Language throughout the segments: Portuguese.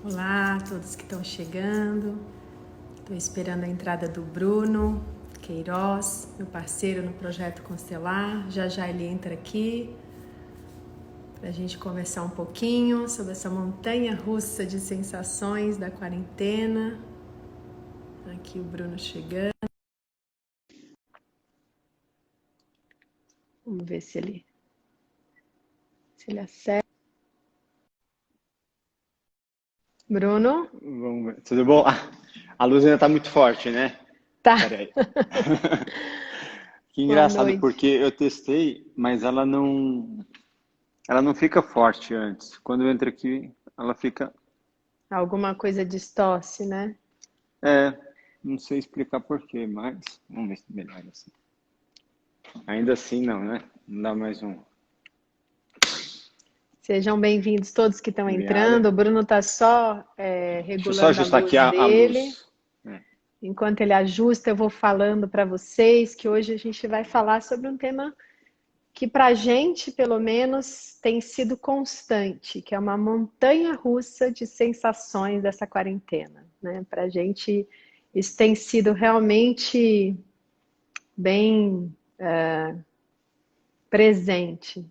Olá a todos que estão chegando. Estou esperando a entrada do Bruno Queiroz, meu parceiro no Projeto Constelar. Já ele entra aqui para a gente conversar um pouquinho sobre essa montanha russa de sensações da quarentena. Aqui o Bruno chegando. Vamos ver se ele acerta. Bruno? Vamos ver. Tudo bom? A luz ainda tá muito forte, né? Tá. Peraí. Que Boa engraçado, noite. porque eu testei, mas ela não fica forte antes. Quando eu entro aqui, ela fica, Alguma coisa distorce, né? é, não sei explicar por quê, mas vamos ver se melhora assim. Ainda assim não, né? Não dá mais um. Sejam bem-vindos todos que estão Obrigado. entrando. O Bruno está só Deixa eu só regulando a ajustar aqui luz a dele. luz. É. Enquanto ele ajusta, eu vou falando para vocês que hoje a gente vai falar sobre um tema que para a gente, pelo menos, tem sido constante, que é uma montanha russa de sensações dessa quarentena, né? Para a gente, isso tem sido realmente bem presente.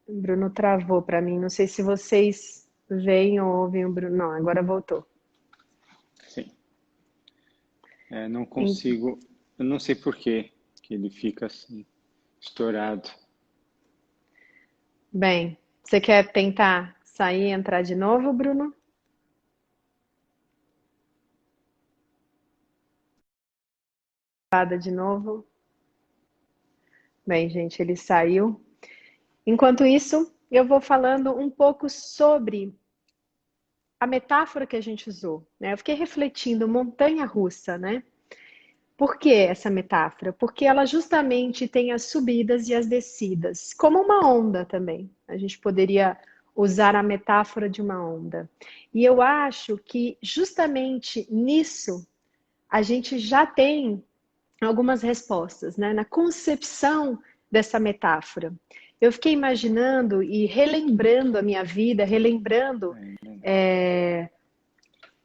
Bruno travou para mim. Não sei se vocês veem ou ouvem o Bruno. Não, agora voltou. Sim. Não consigo, eu não sei por quê que ele fica assim, estourado. Bem, você quer tentar sair e entrar de novo, Bruno? Fada de novo. Bem, gente, ele saiu. Enquanto isso, eu vou falando um pouco sobre a metáfora que a gente usou, né? Eu fiquei refletindo montanha-russa, né? Por que essa metáfora? Porque ela justamente tem as subidas e as descidas, como uma onda também. A gente poderia usar a metáfora de uma onda. E eu acho que justamente nisso a gente já tem algumas respostas, né? Na concepção dessa metáfora. Eu fiquei imaginando e relembrando a minha vida, relembrando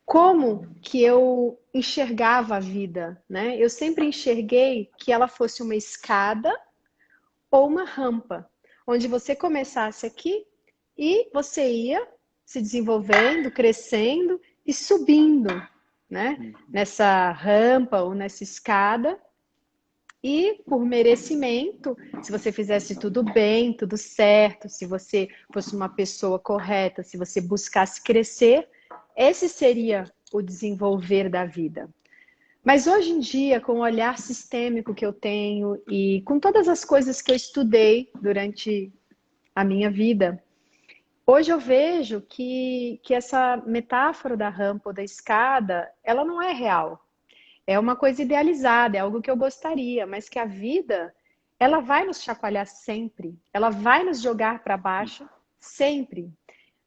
como que eu enxergava a vida, né? Eu sempre enxerguei que ela fosse uma escada ou uma rampa, onde você começasse aqui e você ia se desenvolvendo, crescendo e subindo, né? Nessa rampa ou nessa escada. E por merecimento, se você fizesse tudo bem, tudo certo, se você fosse uma pessoa correta, se você buscasse crescer, esse seria o desenvolver da vida. Mas hoje em dia, com o olhar sistêmico que eu tenho e com todas as coisas que eu estudei durante a minha vida, hoje eu vejo que essa metáfora da rampa ou da escada, ela não é real. É uma coisa idealizada, é algo que eu gostaria, mas que a vida, ela vai nos chacoalhar sempre, ela vai nos jogar para baixo sempre.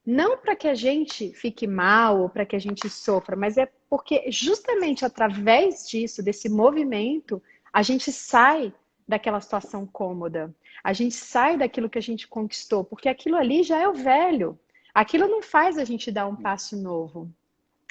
Não para que a gente fique mal ou para que a gente sofra, mas é porque justamente através disso, desse movimento, a gente sai daquela situação cômoda. A gente sai daquilo que a gente conquistou, porque aquilo ali já é o velho. Aquilo não faz a gente dar um passo novo.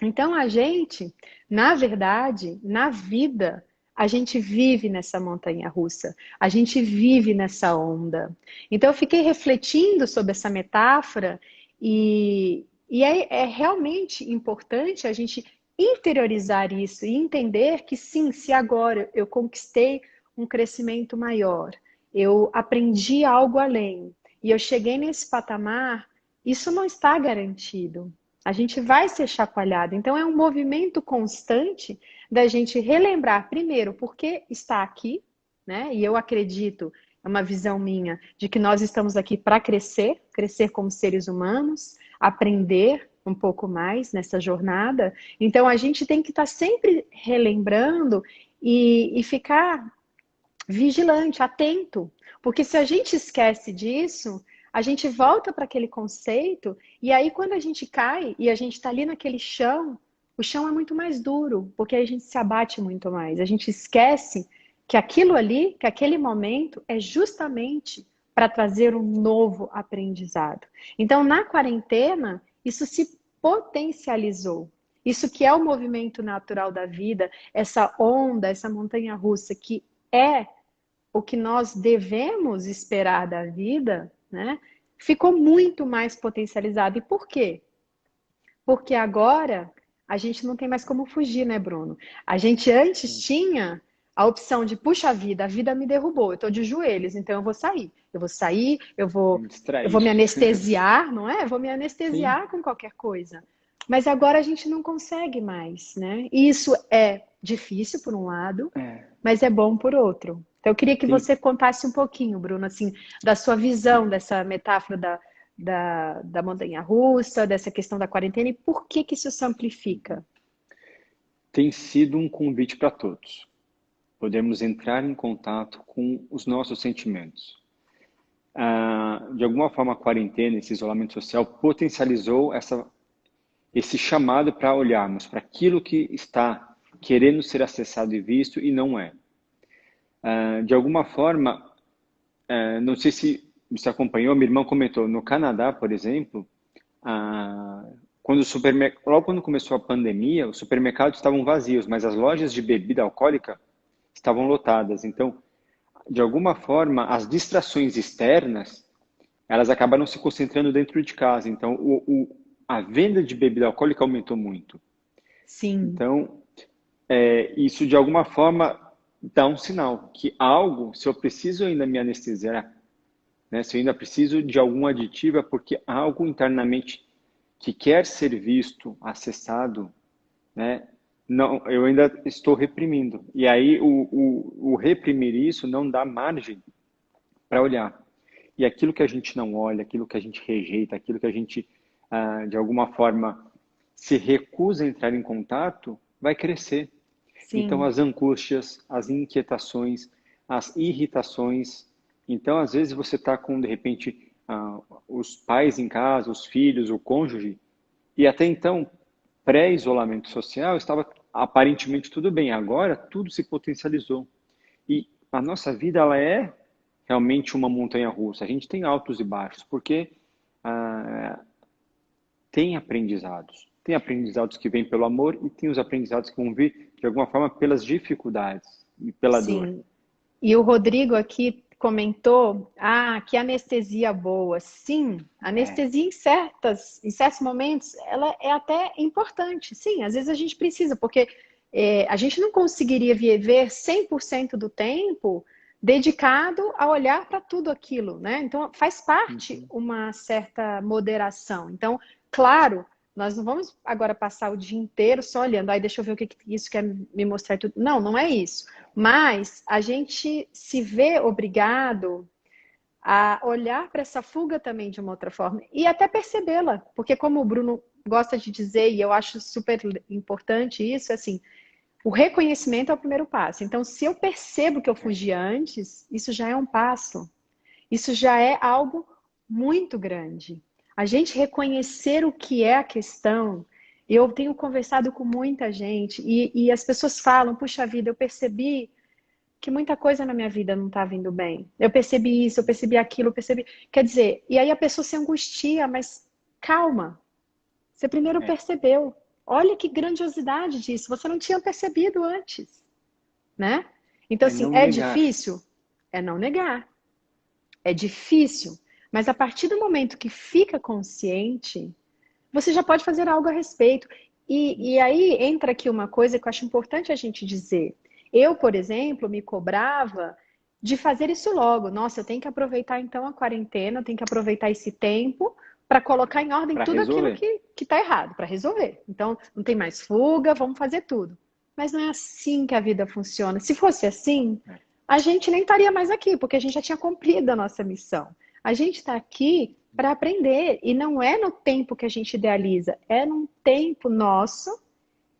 Então a gente, na verdade, na vida, a gente vive nessa montanha russa, a gente vive nessa onda. Então eu fiquei refletindo sobre essa metáfora e é realmente importante a gente interiorizar isso e entender que sim, se agora eu conquistei um crescimento maior, eu aprendi algo além e eu cheguei nesse patamar, isso não está garantido. A gente vai ser chacoalhado. Então, é um movimento constante da gente relembrar, primeiro, por que está aqui, né? E eu acredito, é uma visão minha, de que nós estamos aqui para crescer, crescer como seres humanos, aprender um pouco mais nessa jornada. Então, a gente tem que estar sempre relembrando e ficar vigilante, atento. Porque se a gente esquece disso, a gente volta para aquele conceito, e aí quando a gente cai e a gente está ali naquele chão, o chão é muito mais duro, porque a gente se abate muito mais. A gente esquece que aquilo ali, que aquele momento é justamente para trazer um novo aprendizado. Então, na quarentena, isso se potencializou. Isso que é o movimento natural da vida, essa onda, essa montanha-russa, que é o que nós devemos esperar da vida, né? Ficou muito mais potencializado. E por quê? Porque agora a gente não tem mais como fugir, né, Bruno? A gente antes tinha a opção de, puxa vida, a vida me derrubou, eu tô de joelhos, então eu vou sair. Eu vou sair, Me eu vou distrair. me anestesiar, não é? Eu vou me Sim. anestesiar com qualquer coisa. Mas agora a gente não consegue mais, né? E isso é difícil por um lado, É, mas é bom por outro. Então eu queria que tem, você contasse um pouquinho, Bruno, assim, da sua visão dessa metáfora da montanha-russa, dessa questão da quarentena e por que que isso se amplifica? tem sido um convite para todos. Podemos entrar em contato com os nossos sentimentos. De alguma forma, a quarentena, esse isolamento social, potencializou esse chamado para olharmos para aquilo que está querendo ser acessado e visto e não é. De alguma forma, não sei se você acompanhou, minha irmã comentou, no Canadá, por exemplo, logo quando começou a pandemia, os supermercados estavam vazios, mas as lojas de bebida alcoólica estavam lotadas. Então, de alguma forma, as distrações externas, elas acabaram se concentrando dentro de casa. Então, a venda de bebida alcoólica aumentou muito. Sim, Então, isso de alguma forma dá um sinal que algo, se eu preciso ainda me anestesiar, né, se eu ainda preciso de algum aditivo, é porque algo internamente que quer ser visto, acessado, né, não, eu ainda estou reprimindo. E aí o reprimir isso não dá margem para olhar. E aquilo que a gente não olha, aquilo que a gente rejeita, aquilo que a gente, de alguma forma, se recusa a entrar em contato, vai crescer. Então, sim, as angústias, as inquietações, as irritações. Então, às vezes, você está com, de repente, os pais em casa, os filhos, o cônjuge, e até então, pré-isolamento social, estava aparentemente tudo bem. Agora, tudo se potencializou. E a nossa vida, ela é realmente uma montanha-russa. A gente tem altos e baixos, porque ah, tem aprendizados. Tem aprendizados que vêm pelo amor e tem os aprendizados que vão vir, de alguma forma, pelas dificuldades e pela dor. sim. E o Rodrigo aqui comentou, que anestesia boa. Sim, É, anestesia em certos momentos, ela é até importante. Sim, às vezes a gente precisa, porque a gente não conseguiria viver 100% do tempo dedicado a olhar para tudo aquilo, né? Então, faz parte uhum, uma certa moderação. Então, claro, nós não vamos agora passar o dia inteiro só olhando, aí deixa eu ver o que isso quer me mostrar tudo. Não, não é isso. Mas a gente se vê obrigado a olhar para essa fuga também de uma outra forma e até percebê-la, porque como o Bruno gosta de dizer, e eu acho super importante isso, é assim, o reconhecimento é o primeiro passo. Então, se eu percebo que eu é, fugi antes, isso já é um passo. Isso já é algo muito grande. A gente reconhecer o que é a questão. Eu tenho conversado com muita gente e as pessoas falam: puxa vida, eu percebi que muita coisa na minha vida não está vindo bem. Eu percebi isso, eu percebi aquilo, eu percebi. Quer dizer, e aí a pessoa se angustia, mas calma. Você primeiro é. percebeu. Olha que grandiosidade disso. Você não tinha percebido antes, né? Então, É assim, não é negar. difícil? É não negar. É difícil. Mas a partir do momento que fica consciente, você já pode fazer algo a respeito. E aí entra aqui uma coisa que eu acho importante a gente dizer. Eu, por exemplo, me cobrava de fazer isso logo. Nossa, eu tenho que aproveitar então a quarentena, eu tenho que aproveitar esse tempo para colocar em ordem Para tudo aquilo resolver. que está errado, para resolver. Então, não tem mais fuga, vamos fazer tudo. Mas não é assim que a vida funciona. Se fosse assim, É, a gente nem estaria mais aqui, porque a gente já tinha cumprido a nossa missão. A gente está aqui para aprender, e não é no tempo que a gente idealiza, é num tempo nosso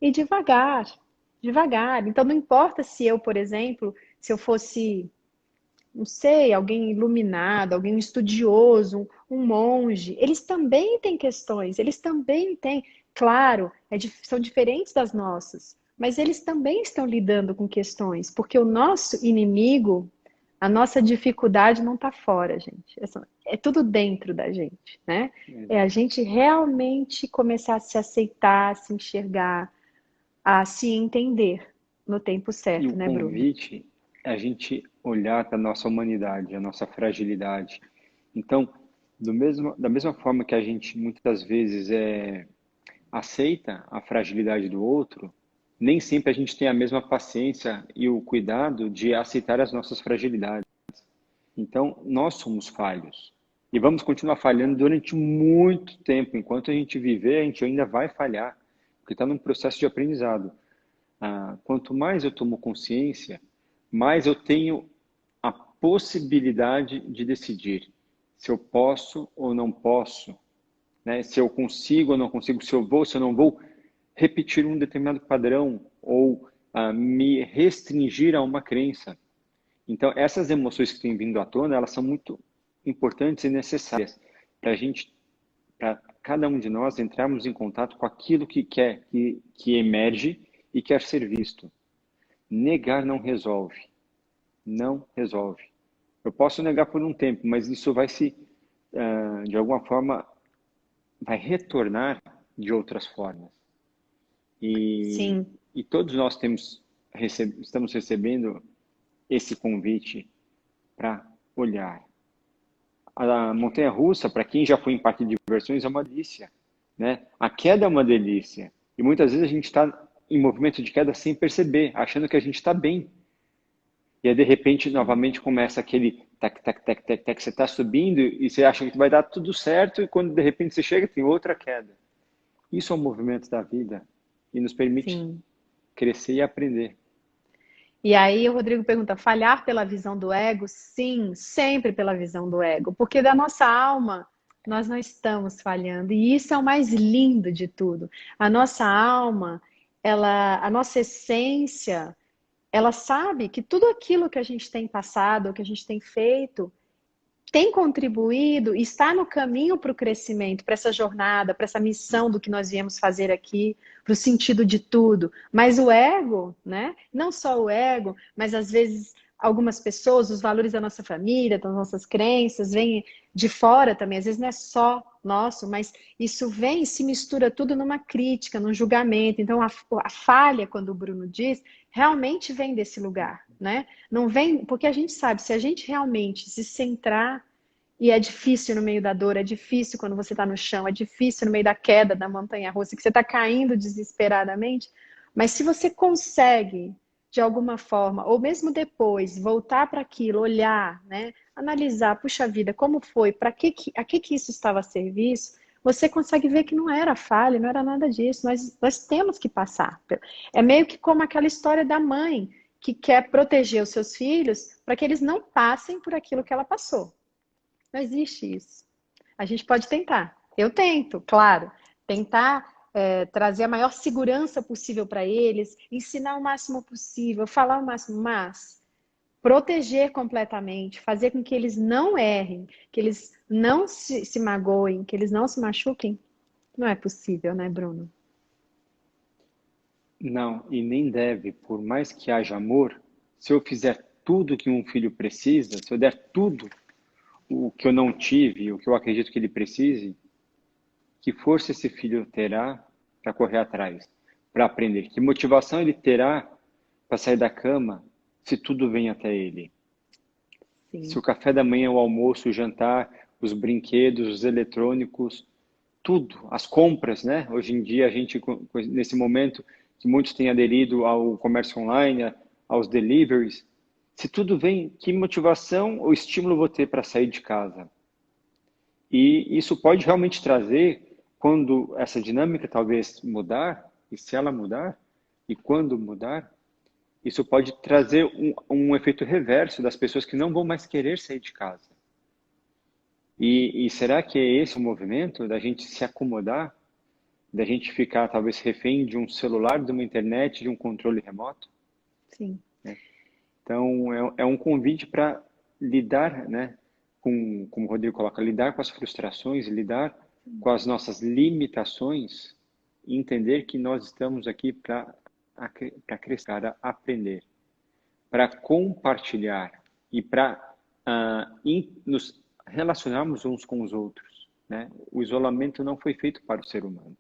e devagar, devagar. Então não importa se eu, por exemplo, se eu fosse, não sei, alguém iluminado, alguém estudioso, um monge, eles também têm questões, eles também têm, claro, são diferentes das nossas, mas eles também estão lidando com questões, porque o nosso inimigo A nossa dificuldade não está fora, gente. É tudo dentro da gente, né? É a gente realmente começar a se aceitar, a se enxergar, a se entender no tempo E o certo, né, Bruno? convite é a gente olhar para a nossa humanidade, a nossa fragilidade. Então, da mesma forma que a gente muitas vezes aceita a fragilidade do outro, nem sempre a gente tem a mesma paciência e o cuidado de aceitar as nossas fragilidades. Então, nós somos falhos. E vamos continuar falhando durante muito tempo. Enquanto a gente viver, a gente ainda vai falhar, porque está num processo de aprendizado. Quanto mais eu tomo consciência, mais eu tenho a possibilidade de decidir se eu posso ou não posso, né? Se eu consigo ou não consigo, se eu vou, se eu não vou repetir um determinado padrão ou me restringir a uma crença. Então, essas emoções que têm vindo à tona, elas são muito importantes e necessárias para a gente, para cada um de nós entrarmos em contato com aquilo que emerge e quer ser visto. Negar não resolve. Não resolve. Eu posso negar por um tempo, mas isso vai de alguma forma, vai retornar de outras formas. Sim, E todos nós estamos recebendo esse convite para olhar. A montanha-russa, para quem já foi em parque de diversões, é uma delícia, né? A queda é uma delícia. E muitas vezes a gente está em movimento de queda sem perceber, achando que a gente está bem. E aí, de repente, novamente começa aquele tac, tac, tac, tac, tac, você está subindo e você acha que vai dar tudo certo e quando de repente você chega, tem outra queda. Isso é um movimento da vida e nos permite sim. crescer e aprender. E aí o Rodrigo pergunta: falhar pela visão do ego? Sim, sempre pela visão do ego, porque da nossa alma nós não estamos falhando, e isso é o mais lindo de tudo. A nossa alma, a nossa essência, ela sabe que tudo aquilo que a gente tem passado, que a gente tem feito, tem contribuído, está no caminho para o crescimento, para essa jornada, para essa missão do que nós viemos fazer aqui, para o sentido de tudo. Mas o ego, né? Não só o ego, mas às vezes algumas pessoas, os valores da nossa família, das nossas crenças, vêm de fora também. Às vezes não é só nosso, mas isso vem e se mistura tudo numa crítica, num julgamento. Então a falha, quando o Bruno diz, realmente vem desse lugar, né? Não vem, porque a gente sabe, se a gente realmente se centrar, e é difícil no meio da dor, é difícil quando você está no chão, é difícil no meio da queda da montanha-russa, que você está caindo desesperadamente, mas se você consegue, de alguma forma, ou mesmo depois, voltar para aquilo, olhar, né? Analisar, puxa vida, como foi, a que isso estava a serviço, você consegue ver que não era falha, não era nada disso, nós temos que passar. É meio que como aquela história da mãe que quer proteger os seus filhos para que eles não passem por aquilo que ela passou. Não existe isso. A gente pode tentar. Eu tento, claro. Tentar trazer a maior segurança possível para eles, ensinar o máximo possível, falar o máximo, mas proteger completamente, fazer com que eles não errem, que eles não se magoem, que eles não se machuquem, não é possível, né, Bruno? Não, e nem deve, por mais que haja amor, se eu fizer tudo que um filho precisa, se eu der tudo o que eu não tive, o que eu acredito que ele precise, que força esse filho terá para correr atrás, para aprender? Que motivação ele terá para sair da cama se tudo vem até ele? Se Sim, o café da manhã, o almoço, o jantar, os brinquedos, os eletrônicos, tudo, as compras, né? Hoje em dia a gente, nesse momento que muitos têm aderido ao comércio online, aos deliveries, se tudo vem, que motivação ou estímulo eu vou ter para sair de casa? E isso pode realmente trazer, quando essa dinâmica talvez mudar, e se ela mudar, e quando mudar, isso pode trazer um efeito reverso das pessoas que não vão mais querer sair de casa. E será que é esse o movimento da gente se acomodar, da gente ficar talvez refém de um celular, de uma internet, de um controle remoto? sim. Então, é um convite para lidar, né, como o Rodrigo coloca, lidar com as frustrações, lidar com as nossas limitações e entender que nós estamos aqui para crescer, para aprender, para compartilhar. e para nos relacionarmos uns com os outros, né? O isolamento não foi feito para o ser humano.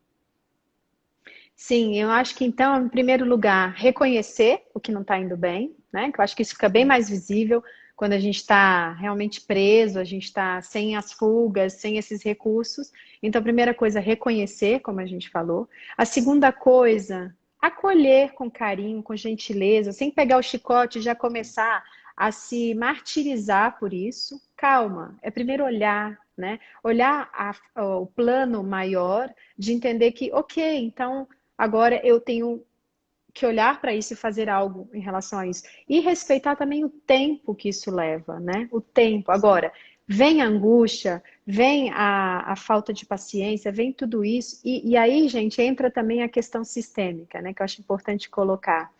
Sim, eu acho que então, em primeiro lugar, reconhecer o que não está indo bem, né? Que eu acho que isso fica bem mais visível quando a gente está realmente preso, a gente está sem as fugas, sem esses recursos. Então, a primeira coisa, reconhecer, como a gente falou. A segunda coisa, acolher com carinho, com gentileza, sem pegar o chicote e já começar a se martirizar por isso. Calma, é primeiro olhar, né? Olhar o plano maior de entender que, ok, então agora eu tenho que olhar para isso e fazer algo em relação a isso. E respeitar também o tempo que isso leva, né? O tempo. Agora, vem a angústia, vem a falta de paciência, vem tudo isso. E aí, gente, entra também a questão sistêmica, né? Que eu acho importante colocar.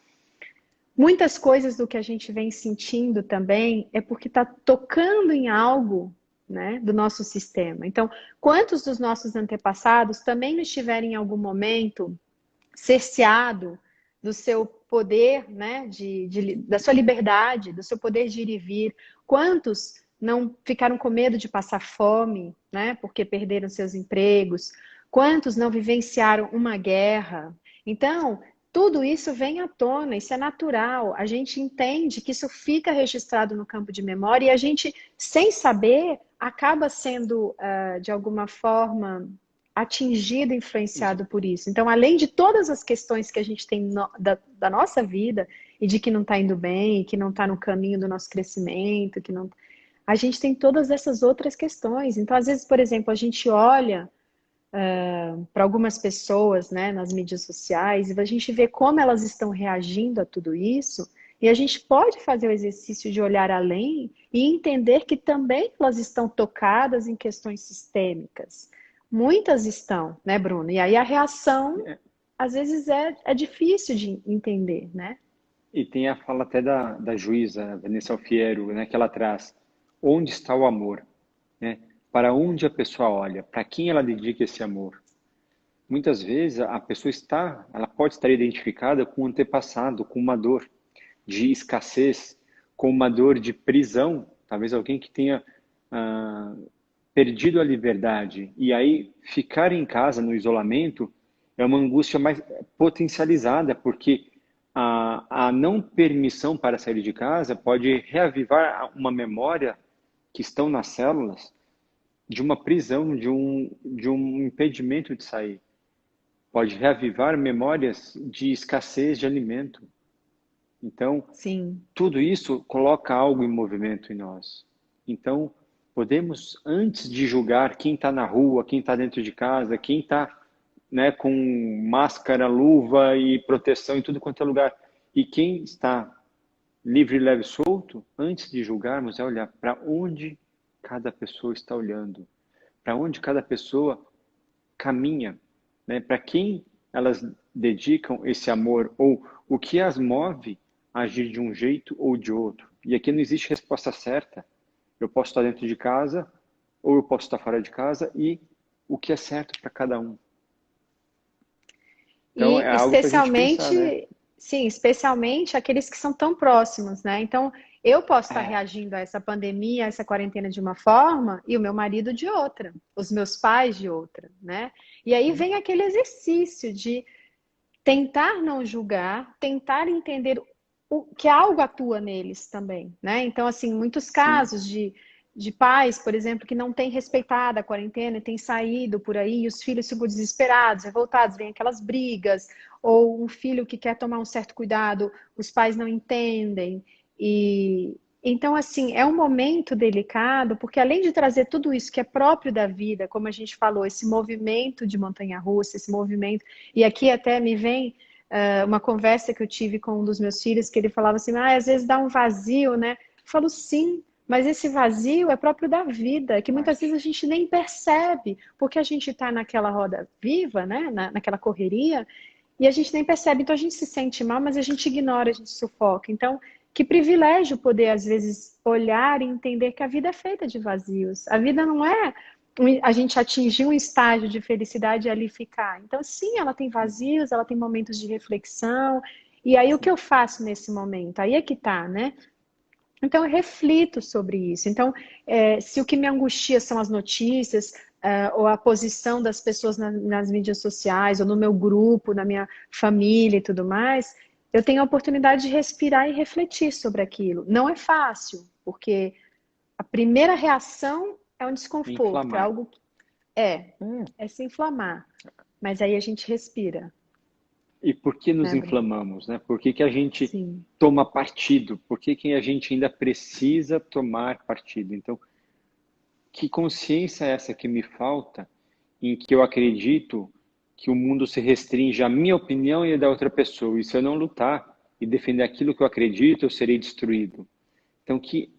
Muitas coisas do que a gente vem sentindo também é porque está tocando em algo, né, do nosso sistema. Então, quantos dos nossos antepassados também não estiverem em algum momento cerceado do seu poder, né, da sua liberdade, do seu poder de ir e vir? Quantos não ficaram com medo de passar fome, né, porque perderam seus empregos? Quantos não vivenciaram uma guerra? Então, tudo isso vem à tona, isso é natural. A gente entende que isso fica registrado no campo de memória e a gente, sem saber, acaba sendo, de alguma forma, atingido, influenciado por isso. Então, além de todas as questões que a gente tem da nossa vida e de que não está indo bem, que não está no caminho do nosso crescimento, que não, a gente tem todas essas outras questões. Então, às vezes, por exemplo, a gente olha para algumas pessoas, né, nas mídias sociais e a gente vê como elas estão reagindo a tudo isso. E a gente pode fazer o exercício de olhar além e entender que também elas estão tocadas em questões sistêmicas. Muitas estão, né, Bruno? E aí a reação, às vezes, é difícil de entender, né? E tem a fala até da juíza Vanessa Alfiero, né, que ela traz: onde está o amor? Né? Para onde a pessoa olha? Para quem ela dedica esse amor? Muitas vezes a pessoa ela pode estar identificada com um antepassado, com uma dor de escassez, com uma dor de prisão, talvez alguém que tenha perdido a liberdade. E aí ficar em casa no isolamento é uma angústia mais potencializada, porque a não permissão para sair de casa pode reavivar uma memória que estão nas células de uma prisão, de um impedimento de sair. Pode reavivar memórias de escassez de alimento. Então, Sim. tudo isso coloca algo em movimento em nós. Então, podemos, antes de julgar quem está na rua, quem está dentro de casa, quem está, né, com máscara, luva e proteção em tudo quanto é lugar, e quem está livre, leve e solto, antes de julgarmos, é olhar para onde cada pessoa está olhando, para onde cada pessoa caminha, né? Para quem elas dedicam esse amor, ou o que as move a agir de um jeito ou de outro. E aqui não existe resposta certa. Eu posso estar dentro de casa, ou eu posso estar fora de casa, e o que é certo para cada um. Então, é E algo para a gente pensar, né? especialmente, sim, especialmente aqueles que são tão próximos, né? Então, eu posso estar É, reagindo a essa pandemia, a essa quarentena de uma forma e o meu marido de outra, os meus pais de outra, né? E aí vem aquele exercício de tentar não julgar, tentar entender que algo atua neles também, né? Então, assim, muitos sim. casos de pais, por exemplo, que não têm respeitado a quarentena e têm saído por aí, e os filhos ficam desesperados, revoltados, vem aquelas brigas, ou um filho que quer tomar um certo cuidado, os pais não entendem. E então, assim, é um momento delicado, porque além de trazer tudo isso que é próprio da vida, como a gente falou, esse movimento de montanha-russa, esse movimento, e aqui até me vem uma conversa que eu tive com um dos meus filhos, que ele falava assim, às vezes dá um vazio, né? Eu falo, sim, mas esse vazio é próprio da vida, que muitas vezes a gente nem percebe, porque a gente está naquela roda viva, né? Naquela correria, e a gente nem percebe. Então a gente se sente mal, mas a gente ignora, a gente sufoca. Então, que privilégio poder, às vezes, olhar e entender que a vida é feita de vazios. A vida não é a gente atingir um estágio de felicidade e ali ficar. Então, sim, ela tem vazios, ela tem momentos de reflexão. E aí, o que eu faço nesse momento? Aí é que tá, né? Então, eu reflito sobre isso. Então, se o que me angustia são as notícias, ou a posição das pessoas nas mídias sociais, ou no meu grupo, na minha família e tudo mais, eu tenho a oportunidade de respirar e refletir sobre aquilo. Não é fácil, porque a primeira reação é um desconforto, é Inflamar. algo que é, É. é se inflamar. Mas aí a gente respira, E por que nos né, Bruno? inflamamos, né? Por que que a gente Sim, toma partido? Por que que a gente ainda precisa tomar partido? Então, que consciência é essa que me falta em que eu acredito que o mundo se restringe à minha opinião e à da outra pessoa? E se eu não lutar e defender aquilo que eu acredito, eu serei destruído. Então, o que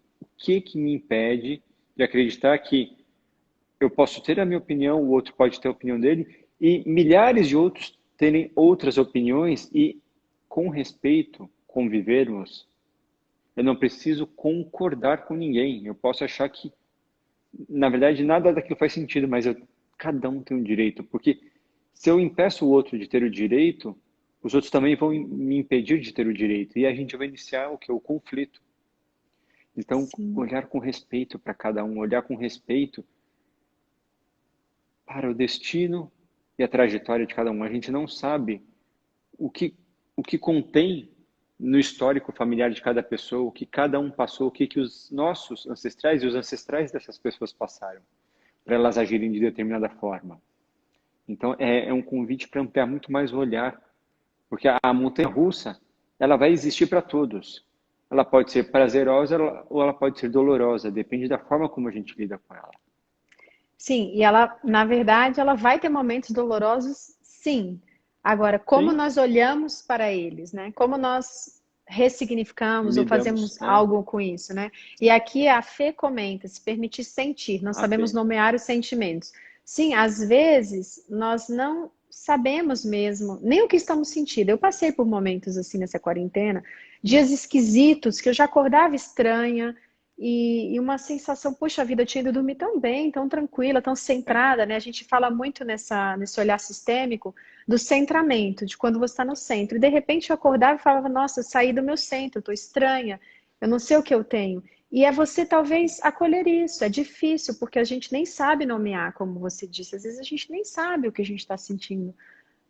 me impede de acreditar que eu posso ter a minha opinião, o outro pode ter a opinião dele, e milhares de outros terem outras opiniões e, com respeito, convivermos? Eu não preciso concordar com ninguém. Eu posso achar que, na verdade, nada daquilo faz sentido, mas cada um tem um direito. Porque se eu impeço o outro de ter o direito, os outros também vão me impedir de ter o direito. E a gente vai iniciar o que? O conflito. Então, sim. olhar com respeito para cada um, olhar com respeito para o destino e a trajetória de cada um. A gente não sabe o que, o que contém no histórico familiar de cada pessoa, o que cada um passou, o que, que os nossos ancestrais e os ancestrais dessas pessoas passaram, para elas agirem de determinada forma. Então, é um convite para ampliar muito mais o olhar, porque a montanha-russa, ela vai existir para todos. Ela pode ser prazerosa ou ela pode ser dolorosa, depende da forma como a gente lida com ela. Sim, e ela, na verdade, ela vai ter momentos dolorosos, sim. Agora, como Sim, nós olhamos para eles, né? Como nós ressignificamos ou lidamos, fazemos algo com isso, né? E aqui a Fê comenta, se permitir sentir, nós a sabemos Fê. nomear os sentimentos. Sim, às vezes nós não sabemos mesmo nem o que estamos sentindo. Eu passei por momentos assim nessa quarentena, dias esquisitos que eu já acordava estranha, e uma sensação, puxa vida, eu tinha ido dormir tão bem, tão tranquila, tão centrada, né? A gente fala muito nesse olhar sistêmico do centramento, de quando você está no centro. E de repente eu acordava e falava, nossa, eu saí do meu centro, eu estou estranha, eu não sei o que eu tenho. E é você talvez acolher isso. É difícil, porque a gente nem sabe nomear, como você disse. Às vezes a gente nem sabe o que a gente está sentindo.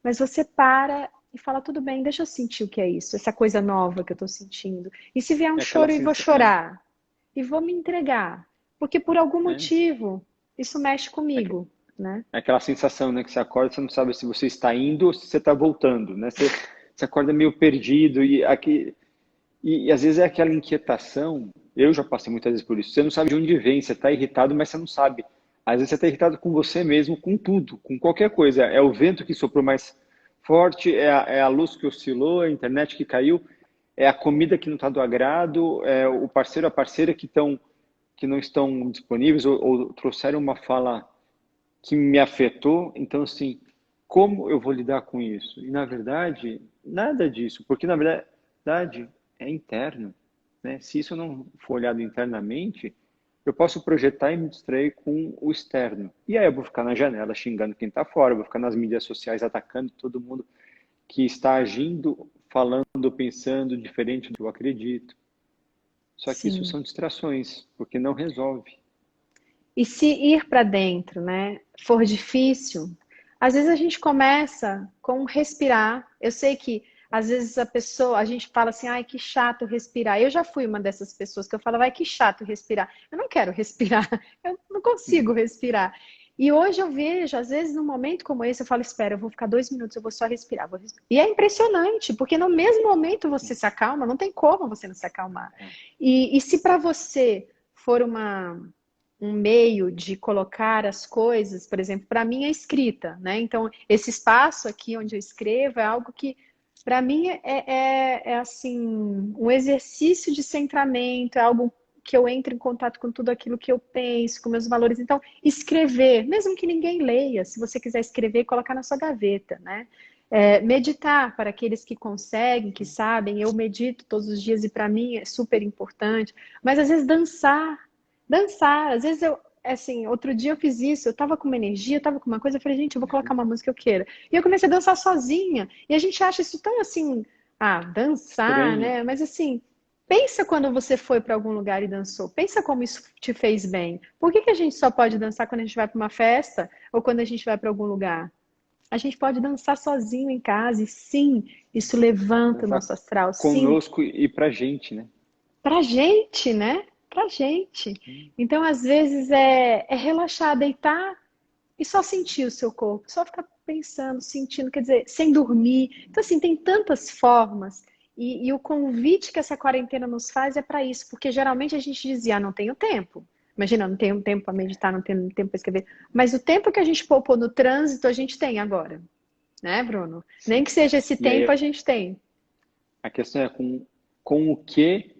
Mas você para e fala, tudo bem, deixa eu sentir o que é isso, essa coisa nova que eu estou sentindo. E se vier um É aquela choro, eu vou sensação. chorar e vou me entregar, porque por algum É, motivo isso mexe é, comigo, né? é aquela sensação, né, que você acorda, você não sabe se você está indo ou se você está voltando, né? Você acorda meio perdido e às vezes é aquela inquietação. Eu já passei muitas vezes por isso. Você não sabe de onde vem, você está irritado, mas você não sabe. Às vezes você está irritado com você mesmo, com tudo, com qualquer coisa. É o vento que soprou mais forte, é a luz que oscilou, é a internet que caiu, é a comida que não está do agrado, é o parceiro, a parceira que não estão disponíveis ou trouxeram uma fala que me afetou. Então, assim, como eu vou lidar com isso? E, na verdade, nada disso, porque, na verdade, é interno, né? Se isso não for olhado internamente, eu posso projetar e me distrair com o externo. E aí eu vou ficar na janela xingando quem está fora, eu vou ficar nas mídias sociais atacando todo mundo que está agindo, falando, pensando diferente do que eu acredito. Só que isso Sim. são distrações, porque não resolve. E se ir para dentro, né, for difícil, às vezes a gente começa com respirar. Eu sei que às vezes a gente fala assim, ai, que chato respirar. Eu já fui uma dessas pessoas que eu falava, ai, que chato respirar. Eu não quero respirar, eu não consigo respirar. E hoje eu vejo, às vezes, num momento como esse, eu falo, espera, eu vou ficar 2 minutos, eu vou só respirar, vou respirar. E é impressionante, porque no mesmo momento você se acalma, não tem como você não se acalmar. E se para você for um meio de colocar as coisas, por exemplo, para mim é escrita, né? Então, esse espaço aqui onde eu escrevo é algo que, para mim, é assim, um exercício de centramento, é algo que eu entro em contato com tudo aquilo que eu penso, com meus valores. Então, escrever, mesmo que ninguém leia, se você quiser escrever, colocar na sua gaveta, né? Meditar para aqueles que conseguem, que sabem, eu medito todos os dias e para mim é super importante, mas às vezes dançar, às vezes eu, assim, outro dia eu fiz isso, eu tava com uma energia, eu tava com uma coisa, eu falei, gente, eu vou colocar uma música que eu queira. E eu comecei a dançar sozinha, e a gente acha isso tão assim, dançar, Estranho. né? Mas assim, Pensa quando você foi para algum lugar e dançou. Pensa como isso te fez bem. Por que que a gente só pode dançar quando a gente vai para uma festa ou quando a gente vai para algum lugar? A gente pode dançar sozinho em casa e sim, isso levanta o Dançar nosso astral. Sim, conosco e pra gente, né? pra gente, né? Pra gente. Então, às vezes, é relaxar, deitar e só sentir o seu corpo, só ficar pensando, sentindo, quer dizer, sem dormir. Então, assim, tem tantas formas. E o convite que essa quarentena nos faz é para isso, porque geralmente a gente dizia, ah, não tenho tempo. Imagina, não tenho tempo para meditar, não tenho tempo para escrever. Mas o tempo que a gente poupou no trânsito, a gente tem agora, né, Bruno? Nem Sim. que seja esse E tempo, a aí gente tem. a questão é com o que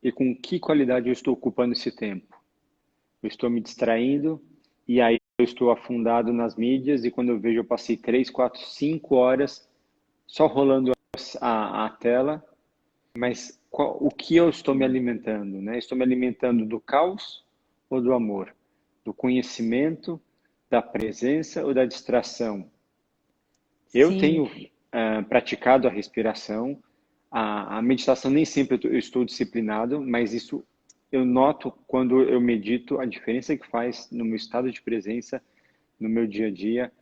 e com que qualidade eu estou ocupando esse tempo. Eu estou me distraindo e aí eu estou afundado nas mídias e quando eu vejo eu passei 3, 4, 5 horas só rolando a tela, mas o que eu estou me alimentando, né? Estou me alimentando do caos ou do amor? Do conhecimento, da presença ou da distração? Eu Sim. tenho praticado a respiração, a meditação nem sempre eu estou disciplinado, mas isso eu noto quando eu medito a diferença que faz no meu estado de presença, no meu dia a dia,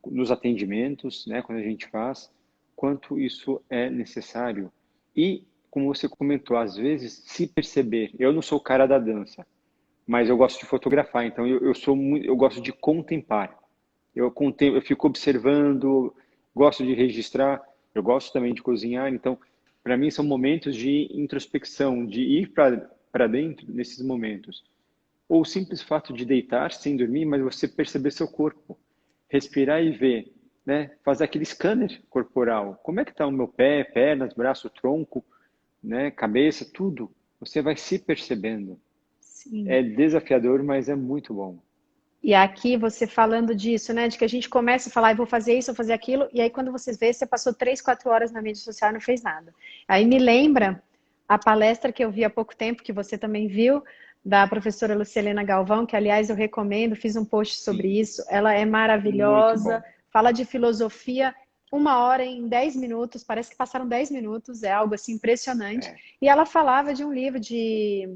nos atendimentos, né, quando a gente faz, quanto isso é necessário. E, como você comentou, às vezes se perceber. Eu não sou o cara da dança, mas eu gosto de fotografar, então eu gosto de contemplar. Eu fico observando, gosto de registrar, eu gosto também de cozinhar, então, para mim são momentos de introspecção, de ir para dentro nesses momentos. Ou o simples fato de deitar sem dormir, mas você perceber seu corpo, respirar e ver, né? Fazer aquele scanner corporal. Como é que está o meu pé, pernas, braço, tronco, né? Cabeça, tudo. Você vai se percebendo. Sim. É desafiador, mas é muito bom. E aqui você falando disso, né? De que a gente começa a falar, eu vou fazer isso, vou fazer aquilo, e aí quando você vê, você passou 3, 4 horas na mídia social e não fez nada. Aí me lembra a palestra que eu vi há pouco tempo, que você também viu, da professora Lucilena Galvão, que aliás eu recomendo, fiz um post sobre Sim, isso. Ela é muito maravilhosa, bom. fala de filosofia 1 hora em 10 minutos, parece que passaram 10 minutos, é algo assim impressionante. É, E ela falava de um livro de,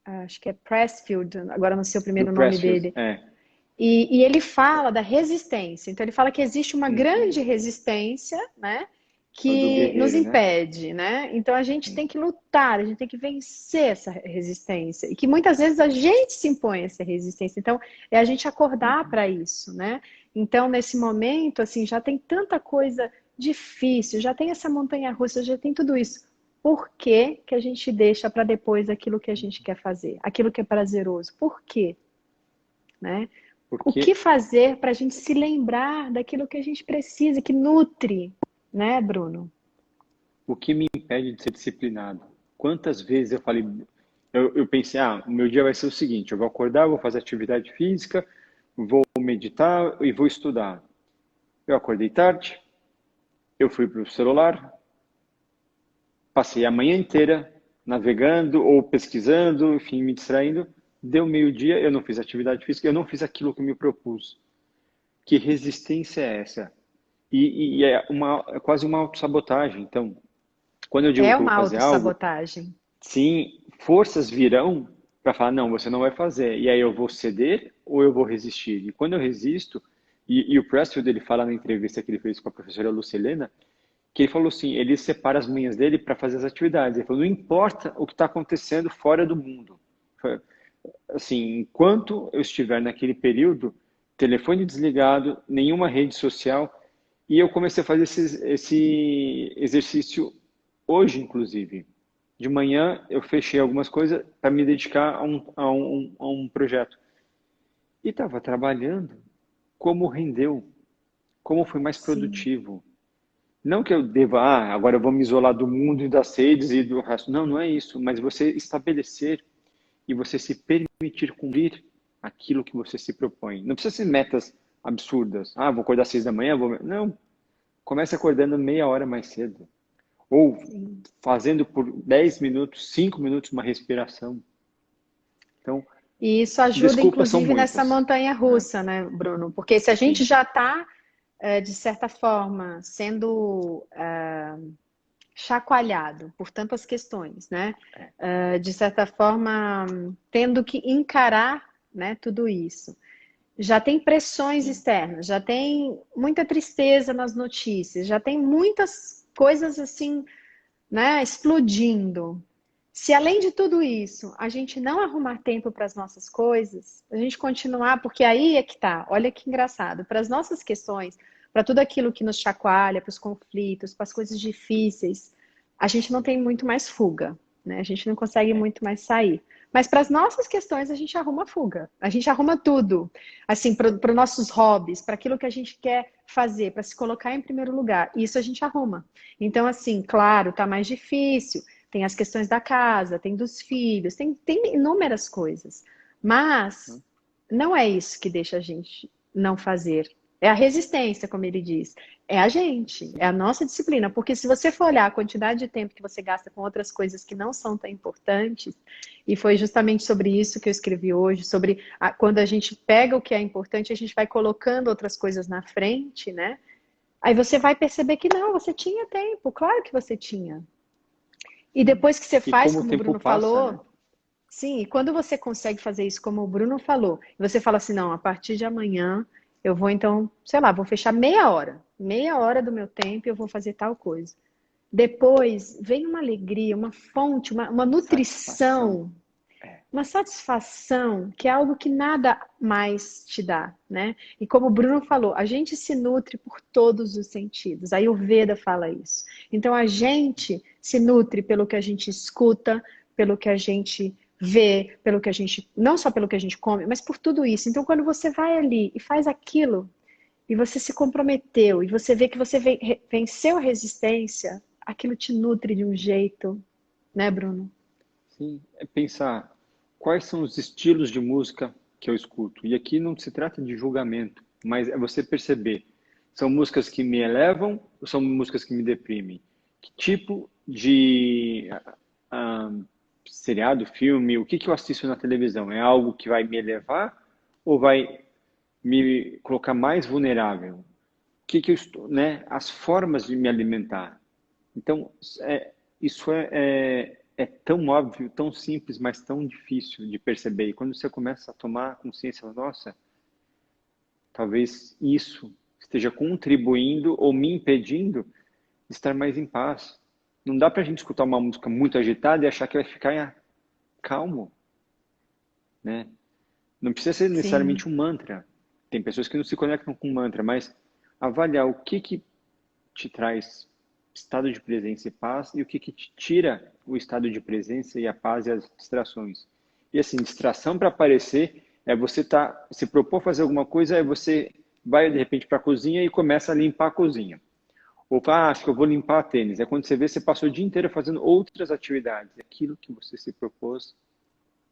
acho que é Pressfield, agora não sei o do primeiro nome Pressfield, dele, e ele fala da resistência. Então, ele fala que existe uma uhum. grande resistência, né? O do Que nos guerreiro, né? impede, né? Então, a gente Sim. tem que lutar, a gente tem que vencer essa resistência. E que muitas vezes a gente se impõe essa resistência. Então, é a gente acordar Uhum. para isso, né? Então, nesse momento, assim, já tem tanta coisa difícil, já tem essa montanha-russa, já tem tudo isso. Por que que a gente deixa para depois aquilo que a gente quer fazer? Aquilo que é prazeroso? Por quê? Né? O Porque que fazer para a gente se lembrar daquilo que a gente precisa, que nutre, né, Bruno? o que me impede de ser disciplinado? Quantas vezes eu falei, eu pensei, o meu dia vai ser o seguinte, eu vou acordar, vou fazer atividade física, vou meditar e vou estudar. Eu acordei tarde, eu fui para o celular, passei a manhã inteira navegando ou pesquisando, enfim, me distraindo. Deu meio-dia, eu não fiz atividade física, eu não fiz aquilo que eu me propus. Que resistência é essa? E é quase uma autossabotagem. Então, quando eu digo É que eu uma vou fazer algo, autossabotagem. sim, forças virão para falar, não, você não vai fazer. E aí eu vou ceder ou eu vou resistir? E quando eu resisto, e o Pressfield ele fala na entrevista que ele fez com a professora Lucilena, que ele falou assim, ele separa as manhãs dele para fazer as atividades. Ele falou, não importa o que está acontecendo fora do mundo. Assim, enquanto eu estiver naquele período, telefone desligado, nenhuma rede social, e eu comecei a fazer esse exercício hoje, inclusive. De manhã eu fechei algumas coisas para me dedicar a um projeto. E estava trabalhando. Como rendeu? Como foi mais Sim. produtivo? Não que eu deva, agora eu vou me isolar do mundo e das redes e do resto. Não, não é isso. Mas você estabelecer e você se permitir cumprir aquilo que você se propõe. Não precisa ser metas absurdas. Vou acordar às 6 da manhã, vou... Não, comece acordando meia hora mais cedo. Ou Sim. fazendo por 10 minutos, 5 minutos uma respiração. Então, E isso ajuda, desculpas são inclusive, nessa muitas, montanha né? russa, né, Bruno? Porque se a gente Sim, já está, de certa forma, sendo chacoalhado por tantas questões, né? De certa forma, tendo que encarar, né, tudo isso. Já tem pressões Sim. externas, já tem muita tristeza nas notícias, já tem muitas coisas assim, né, explodindo. Se além de tudo isso, a gente não arrumar tempo para as nossas coisas, a gente continuar, porque aí é que tá, olha que engraçado, para as nossas questões, para tudo aquilo que nos chacoalha, para os conflitos, para as coisas difíceis, a gente não tem muito mais fuga, né? A gente não consegue É. muito mais sair. Mas para as nossas questões, a gente arruma fuga, a gente arruma tudo. Assim, para os nossos hobbies, para aquilo que a gente quer fazer, para se colocar em primeiro lugar, isso a gente arruma. Então, assim, claro, tá mais difícil. Tem as questões da casa, tem dos filhos, tem inúmeras coisas. Mas não é isso que deixa a gente não fazer. É a resistência, como ele diz. É a gente, é a nossa disciplina. Porque se você for olhar a quantidade de tempo que você gasta com outras coisas que não são tão importantes, e foi justamente sobre isso que eu escrevi hoje, sobre quando a gente pega o que é importante, a gente vai colocando outras coisas na frente, né? Aí você vai perceber que não, você tinha tempo, claro que você tinha. E Sim. depois que você E faz, como o como o tempo Bruno passa, né? falou, sim, e quando você consegue fazer isso, como o Bruno falou, e você fala assim, não, a partir de amanhã eu vou então, sei lá, vou fechar meia hora do meu tempo e eu vou fazer tal coisa. Depois vem uma alegria, uma fonte, uma Satisfação. nutrição, É. uma satisfação que é algo que nada mais te dá, né? E como o Bruno falou, a gente se nutre por todos os sentidos. Aí o Veda fala isso. Então a gente se nutre pelo que a gente escuta, pelo que a gente vê, pelo que a gente, não só pelo que a gente come, mas por tudo isso. Então quando você vai ali e faz aquilo, e você se comprometeu, e você vê que você venceu a resistência, aquilo te nutre de um jeito, né, Bruno? Sim, é pensar quais são os estilos de música que eu escuto. E aqui não se trata de julgamento, mas é você perceber. São músicas que me elevam ou são músicas que me deprimem? Que tipo de ah, seriado, filme, o que que eu assisto na televisão? É algo que vai me elevar ou vai me colocar mais vulnerável? O que que eu estou, né? As formas de me alimentar. Então, isso é tão óbvio, tão simples, mas tão difícil de perceber. E quando você começa a tomar consciência, nossa, talvez isso esteja contribuindo ou me impedindo de estar mais em paz. Não dá para a gente escutar uma música muito agitada e achar que vai ficar calmo, né? Não precisa ser Sim. necessariamente um mantra. Tem pessoas que não se conectam com mantra, mas avaliar o que que te traz estado de presença e paz e o que que te tira o estado de presença e a paz e as distrações. E assim, distração para aparecer é você se propor fazer alguma coisa, é você vai de repente para a cozinha e começa a limpar a cozinha. Ou acho que eu vou limpar a tênis. É quando você vê, você passou o dia inteiro fazendo outras atividades. Aquilo que você se propôs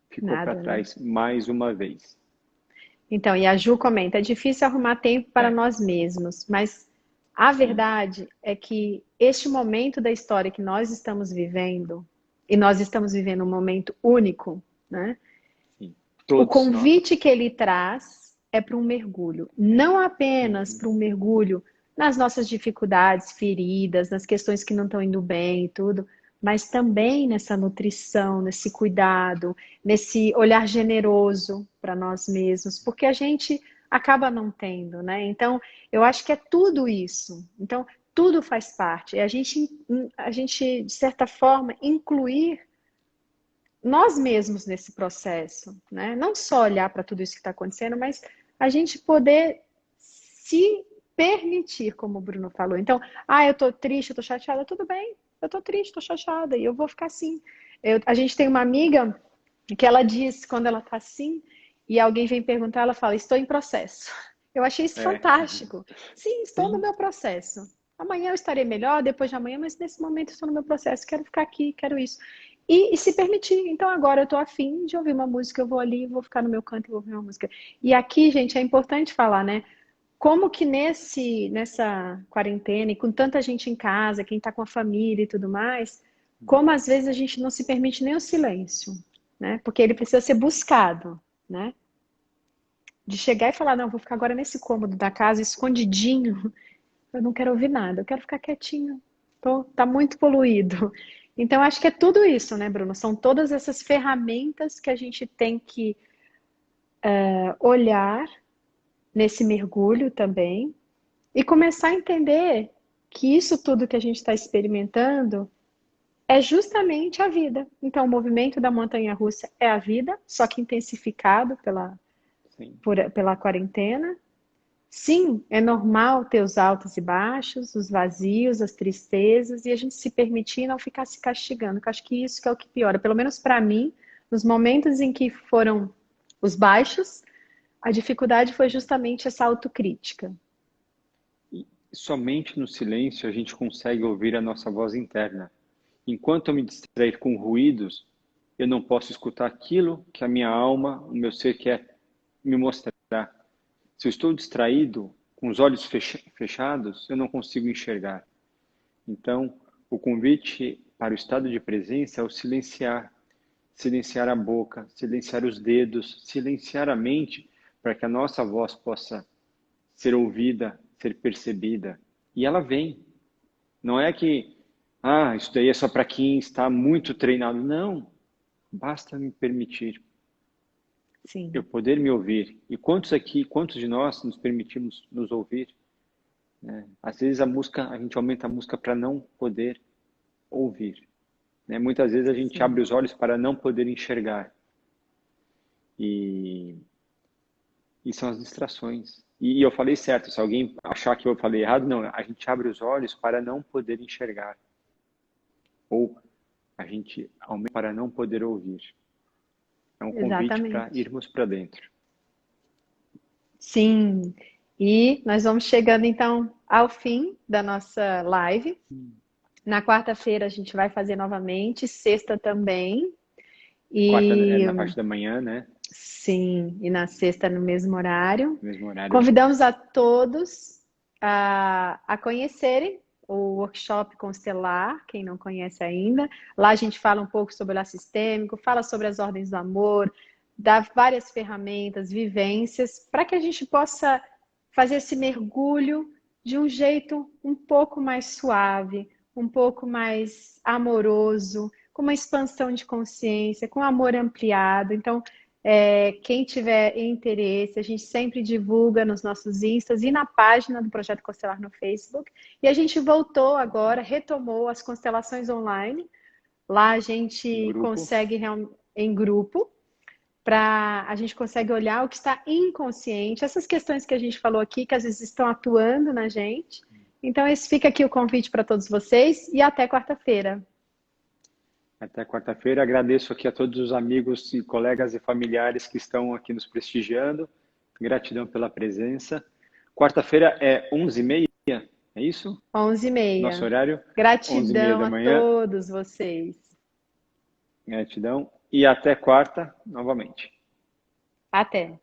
ficou para Nada, né? trás mais uma vez. Então, e a Ju comenta, é difícil arrumar tempo para É, nós mesmos, mas a sim, verdade é que este momento da história que nós estamos vivendo, e nós estamos vivendo um momento único, né? sim. O Todos nós. convite que ele traz é para um mergulho, não apenas Uhum. para um mergulho nas nossas dificuldades, feridas, nas questões que não estão indo bem e tudo, mas também nessa nutrição, nesse cuidado, nesse olhar generoso para nós mesmos, porque a gente acaba não tendo, né? Então, eu acho que é tudo isso. Então, tudo faz parte. É a gente, de certa forma, incluir nós mesmos nesse processo, né? Não só olhar para tudo isso que está acontecendo, mas a gente poder se permitir, como o Bruno falou. Então, eu tô triste, eu tô chateada, tudo bem, eu tô triste, tô chateada, e eu vou ficar assim. A gente tem uma amiga que ela diz quando ela tá assim, e alguém vem perguntar, ela fala, estou em processo. Eu achei isso É, fantástico. Sim, estou no sim, meu processo. Amanhã eu estarei melhor, depois de amanhã, mas nesse momento eu estou no meu processo, quero ficar aqui, quero isso. E se permitir. Então agora eu estou afim de ouvir uma música, eu vou ali, vou ficar no meu canto e vou ouvir uma música. E aqui, gente, é importante falar, né? Como que nessa quarentena e com tanta gente em casa, quem está com a família e tudo mais, como às vezes a gente não se permite nem o silêncio, né? Porque ele precisa ser buscado, né? De chegar e falar, não, vou ficar agora nesse cômodo da casa, escondidinho, eu não quero ouvir nada, eu quero ficar quietinho. tá muito poluído. Então, acho que é tudo isso, né, Bruno? São todas essas ferramentas que a gente tem que olhar nesse mergulho também e começar a entender que isso tudo que a gente está experimentando é justamente a vida. Então, o movimento da montanha-russa é a vida, só que intensificado Sim. pela quarentena. Sim, é normal ter os altos e baixos, os vazios, as tristezas, e a gente se permitir não ficar se castigando, que eu acho que isso que é o que piora. Pelo menos para mim, nos momentos em que foram os baixos, a dificuldade foi justamente essa autocrítica. E somente no silêncio a gente consegue ouvir a nossa voz interna. Enquanto eu me distrair com ruídos, eu não posso escutar aquilo que a minha alma, o meu ser quer me mostrar. Se eu estou distraído, com os olhos fechados, eu não consigo enxergar. Então, o convite para o estado de presença é o silenciar. Silenciar a boca, silenciar os dedos, silenciar a mente, para que a nossa voz possa ser ouvida, ser percebida. E ela vem. Não é que, isso daí é só para quem está muito treinado. Não. Basta me permitir eu Sim, poder me ouvir. E quantos aqui, quantos de nós nos permitimos nos ouvir? Né? Às vezes a gente aumenta a música para não poder ouvir. Né? Muitas vezes a gente abre sim. os olhos para não poder enxergar. E, e são as distrações. E eu falei certo, se alguém achar que eu falei errado, não, a gente abre os olhos para não poder enxergar. Ou a gente aumenta para não poder ouvir. É um convite para Exatamente. irmos para dentro. Sim. E nós vamos chegando então ao fim da nossa live. Na quarta-feira a gente vai fazer novamente, sexta também. Quarta E na parte da manhã, né? sim, e na sexta no mesmo horário. No mesmo horário. Convidamos a todos a conhecerem o workshop Constelar, quem não conhece ainda. Lá a gente fala um pouco sobre o olhar sistêmico, fala sobre as ordens do amor, dá várias ferramentas, vivências, para que a gente possa fazer esse mergulho de um jeito um pouco mais suave, um pouco mais amoroso, com uma expansão de consciência, com amor ampliado. Então, quem tiver interesse, a gente sempre divulga nos nossos Instas e na página do Projeto Constelar no Facebook. E a gente voltou agora, retomou as constelações online. Lá a Em gente grupo. consegue, em grupo, a gente consegue olhar o que está inconsciente, essas questões que a gente falou aqui, que às vezes estão atuando na gente. Então, esse fica aqui o convite para todos vocês e até quarta-feira. Até quarta-feira. Agradeço aqui a todos os amigos e colegas e familiares que estão aqui nos prestigiando. Gratidão pela presença. Quarta-feira é 11h30, é isso? Nosso 11h30. horário, 11h30 Gratidão da a manhã. todos vocês. Gratidão. E até quarta, novamente. Até.